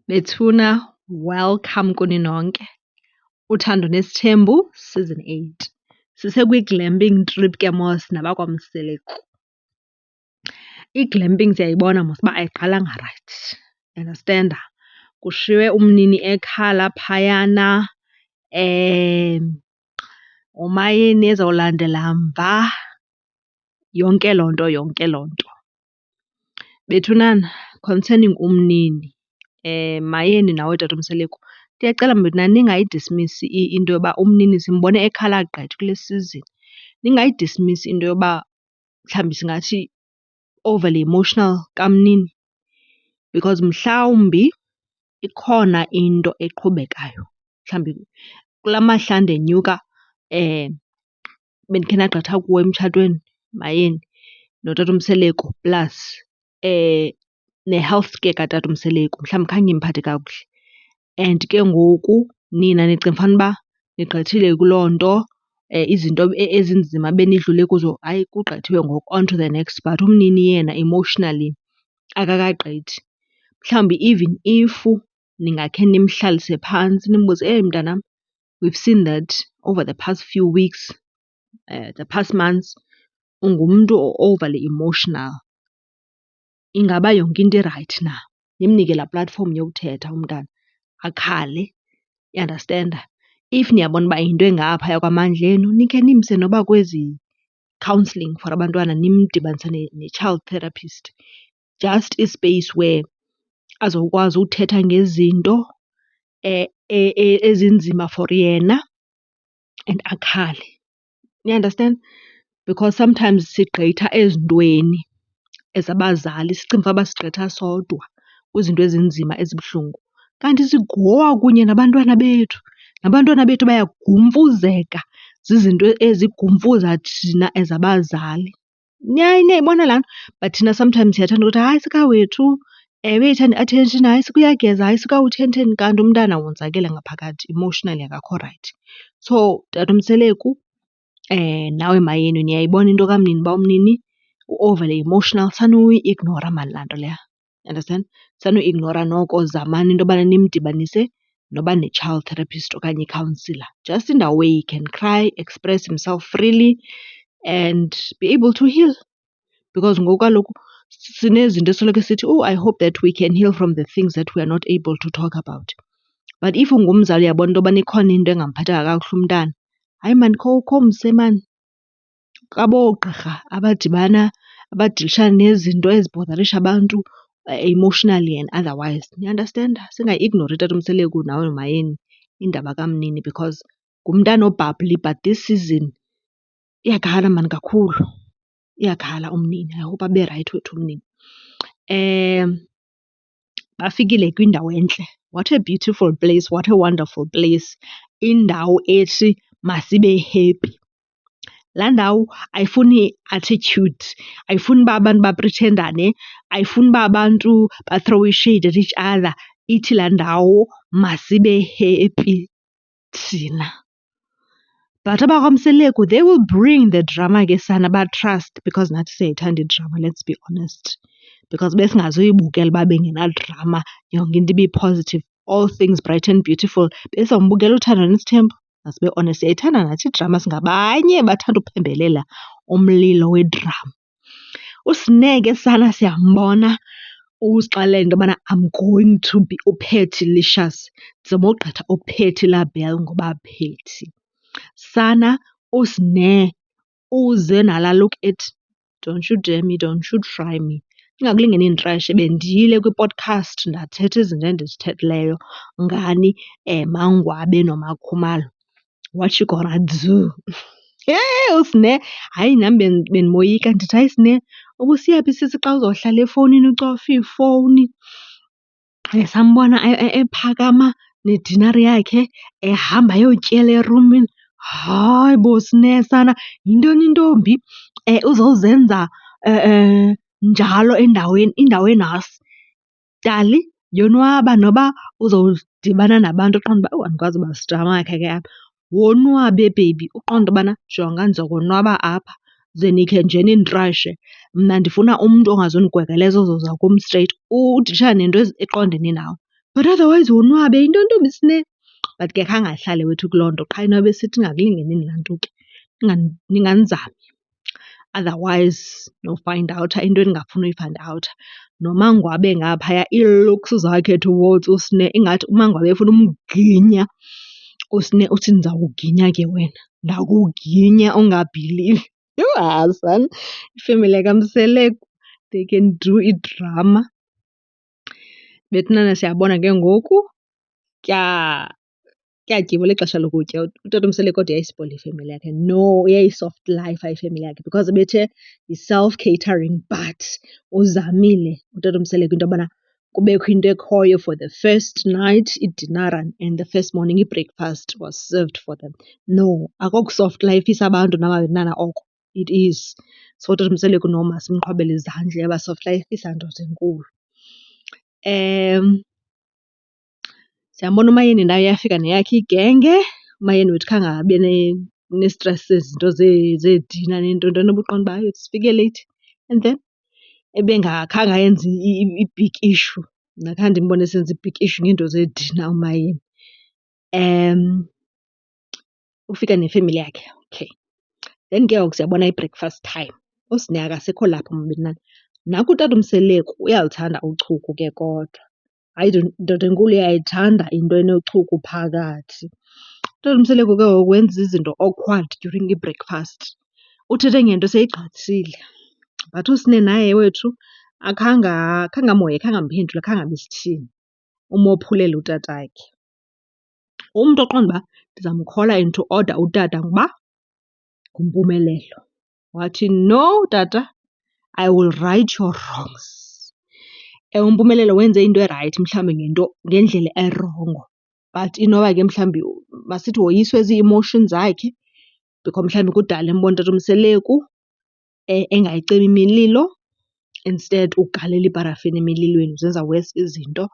Bethuna, welcome kuni nonke. Uthando Nesithembu, Season 8. Sisekwi-glamping trip ke mos nabakwaMseleku. I-glamping siyayibona mos uba ayiqalanga rayithi. Understanda? Kushiywe umnini ekhala phayana, uMayeni ezawulandela mva, yonke loo nto. Bethunana, concerning umnini, Mayeni nawe tatomseleku, ndiyacela bethuna ningayidismisi into yoba umnini simbone ekhala gqithi kule season. Ningayidismisi into yoba mhlawumbi singathi overly emotional kamnini because mhlawumbi ikhona into eqhubekayo. Mhlawumbi kula mahla ndenyuka bendikhe ndagqitha kuwe emtshatweni, Mayeni, notatomseleku plus ne-health care katatomseleku mhlawumbi khange imphathe kakuhle. And ke ngoku nina nicinga fanuba nigqithile kuloo nto, izinto ezinzima benidlule kuzo hayi kugqithiwe ngoku on to the next. But umnini yena emotionally akakagqithi. Mhlawumbi even if ningakhe nimhlalise phantsi nimbuze, mntanam, we've seen that over the past few weeks, the past months, ungumntu overly emotional. Ingaba yonke into irayithi na? Nimnike laa platform yokuthetha umntana akhale, uyandastenda. If niyabona uba yinto engaphaya kwamandla enu nikhe nimse noba kwezi counselling for abantwana, nimdibanise ne-child therapist. Just ispace where azokwazi uthetha ngezinto ezinzima for yena and akhale. Niyandastenda? Because sometimes sigqitha ezintweni as abazali, sicinga fanuba sigqitha sodwa kwizinto ezinzima ezibuhlungu. Kanti sigowa kunye nabantwana bethu. Nabantwana bethu bayagumfuzeka zizinto ezigumfuza thina as abazali. Niyayibona laa nto? But thina sometimes siyathanda ukuthi hayi sikawethu, uyayithanda i-attention, hayi sikuyageza, hayi sikawuthentheni, kanti umntana wonzakele ngaphakathi, emotionally akakho rayithi. So tatomseleku, nawe Mayeni, niyayibona into kamnini uba umnini u-overly emotional. Sanuyignora maan laa nto leya, understand? Sanuyignora noko, zamani into yobana nimdibanise noba ne-child therapist okanye i-counsellor. Just in a way he can cry, express himself freely and be able to heal. Because ngoku kaloku sinezinto esoloko sithi, oh, I hope that we can heal from the things that we are not able to talk about. But if ungumzali uyabona into yobana ikhona into engamphathanga kakuhle umntana, hayi maan kho mse maan aboogqirha abadilishana nezinto ezibhodarisha abantu emotionally and otherwise. Niyandastenda? Singayignori tatomseleku nawe Mayeni indaba kamnini because ngumntana obhabhli, but this season iyakhala maan kakhulu. Iyakhala umnini. I hope abe rayithi wethu umnini. Bafikile kwindawo entle. What a beautiful place, what a wonderful place. Indawo ethi masibe happy. Laa ndawo ayifuni attitude, ayifuni uba abantu baprithendane, ayifuni uba abantu bathrowe ishade at each other. Ithi laa ndawo masibe happy thina. But abakwaMseleku, they will bring the drama ke sana, batrust, because nathi siyayithanda idrama, let's be honest. Because besingazuyibukela uba bengenadrama, yonke into ibi-positive, all things bright and beautiful. Besizawumbukela Uthando Nesithembu? Masibe honest, siyayithanda nathi idrama, singabanye bathanda uphembelela umlilo wedrama. USnake sana siyambona usixelela into yobana I'm going to be uPattylicious. Ndizama ugqitha uPatty LaBelle ngoba Patty. Sana uSne uze nalaa look ethi don't you dare me, don't you try me. Ingakulingeni nditreshe, bendiyile kwi-podcast ndathetha izinto endizithethileyo ngani Mangwabe noMakhumalo. What you gonna do? USne, hayi nam bendimoyika ndithi, hayi Sne, ubusiyaphi sisi xa uzohlala efowunini ucofa iifowuni? Sambona ephakama nedinari yakhe ehamba ayotyela erumini. Hayi bo Sne sana, yintoni intombi uzowuzenza njalo indawo enasi? Dali, yonwaba noba uzodibana nabantu uqonda uba andikwazi uba sitramakhe ke apha. Wonwabe baby, uqonde ubana jonga ndizokonwaba apha ze nikhe nje ninditreshe. Mna ndifuna umntu ongazundigwegeleza ozoza kum straight, uditshana nento eqondene nawe. but otherwise wonwabe into ntombi Sine. But ke khange ahlale wethu kuloo nto qha inobe sithi ingakulingeni laa nto ke ninganizami. Otherwise no-find out into endingafuni uyi-find out. Nomangwabe ngaphaya ii-looks zakhe towards uSne ingathi umangwabe efuna umginya. USne uthi ndizawuginya ke wena, ndakuginya ungabhilivi. Yhu Hasani, ifemeli yakamSeleko, they can do idrama. Bethunana siyabona ke ngoku kuyatyiwa lixesha lokutya. Utata uMseleko kodwa uyayispoila ifemeli yakhe. No, uyayi-soft life ifemeli yakhe because bethe yi-self-catering but uzamile utata uMseleko into yobana kubekho into ekhoyo for the first night, idinara, and the first morning i-breakfast was served for them. No, akoku-soft life-isa abantu namabethanana oko. It is. So utata uMseleko no masimqhwabele izandla, uyabasoft life-isa ndoda enkulu. Siyambona uMayeni naye yafika neyakhe igenge. uMayeni wethu khange abe ne-stress sezinto zeedina neentoni ubuqonda uba hayi sifike leyithi. And then ebengakhange ayenze i-big issue. Mna khange ndimbone esenza i-big issue ngeento zeedina uMayeni. Ufika nefemeli yakhe, okay. Then ke ngoku siyabona i-breakfast time. USne akasekho lapho mabethanana. Naku utata uMseleko uyalithanda uchuku ke kodwa. Hayi ndoda enkulu uyayithanda into enochuku phakathi. Utata uMseleko ke ngoku wenza izinto awkward during i-breakfast. Uthethe ngento seyigqithisile. But uSne naye wethu akhange amhoye, khange amphendule, khange abe sithini. Umophulela utatakhe. Umntu oqonda uba ndizamkhola into order utata ngoba nguMpumelelo. Wathi no tata, I will right your wrongs. UMpumelelo wenze into erayithi mhlawumbi ngendlela erongo. But inoba ke mhlawumbi masithi woyiswe zii-emotions zakhe because mhlawumbi kudala embona utata uMseleko engayicimi imililo instead ugalela iparafini emililweni zenza worse izinto.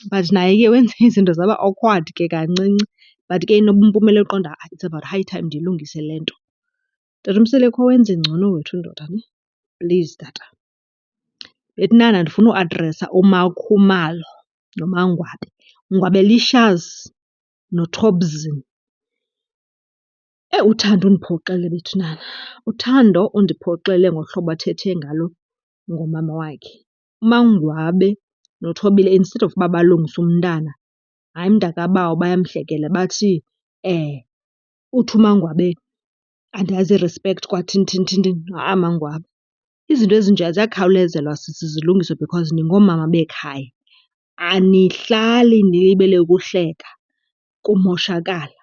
But naye ke wenze izinto zaba awkward ke kancinci. But ke inoba uMpumelelo uqonda it's about high time ndiyilungise le nto. Tata uMseleko wenze ngcono wethu ndoda ne. Please tata. Bethunana ndifuna uadresa uMakhumalo noMangwabe. Ngwabelicious noThobzin. Uthando undiphoxele bethunana. Uthando undiphoxele ngohlobo athethe ngalo ngomama wakhe. uMangwabe noThobile instead of uba balungise umntana, hayi mntakabawo bayamhlekela bathi uthi uMangwabe andazi i-respect kwathini. Mangwabe. Izinto ezinjeya ziyakhawulezelwa sisi zilungiswe because ningoomama bekhaya. Anihlali nilibele ukuhleka kumoshakala.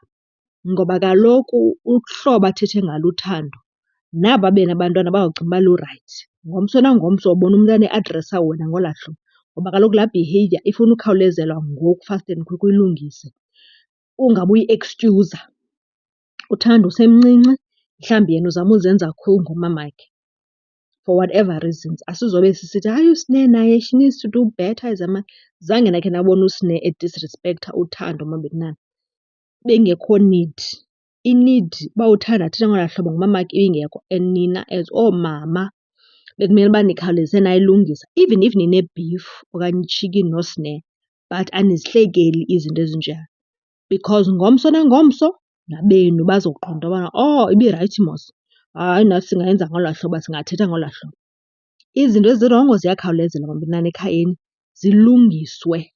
Ngoba kaloku uhlobo athethe ngalo uthando naba benabantwana bazawucinga uba lurayithi. Ngomso nangomso ubona umntana eadresa wena ngolaa hlobo. Ngoba kaloku laa behaviour ifuna ukhawulezelwa ngoku fast and quick uyilungise. Ungabe uyi-excuser. Uthando usemncinci, mhlawumbi yena uzama uzenza cool ngomamakhe for whatever reasons. Asizobe sisithi hayi uSne naye she needs to do better. Zange ndakhe ndabona uSne edisrespektha uthando mabethanana. Bengekho need. I-need uba uthando athethe ngolaa hlobo ngumamakhe ibingekho and nina as oomama bekumele uba nikhawuleze nayilungisa. Even if nine-beef okanye itshikini noSne but anizihlekeli izinto ezinjeya. Because ngomso nangomso nabenu bazoqonda ubana ibirayithi mos. Hayi nathi singayenza ngolaa hlobo, singathetha ngolaa hlobo. Izinto ezirongo ziyakhawulezelwa mabethanana ekhayeni, zilungiswe.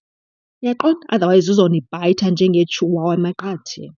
Uyaqonda? Otherwise zizonibhayitha njengeetshuwawa emaqatheni.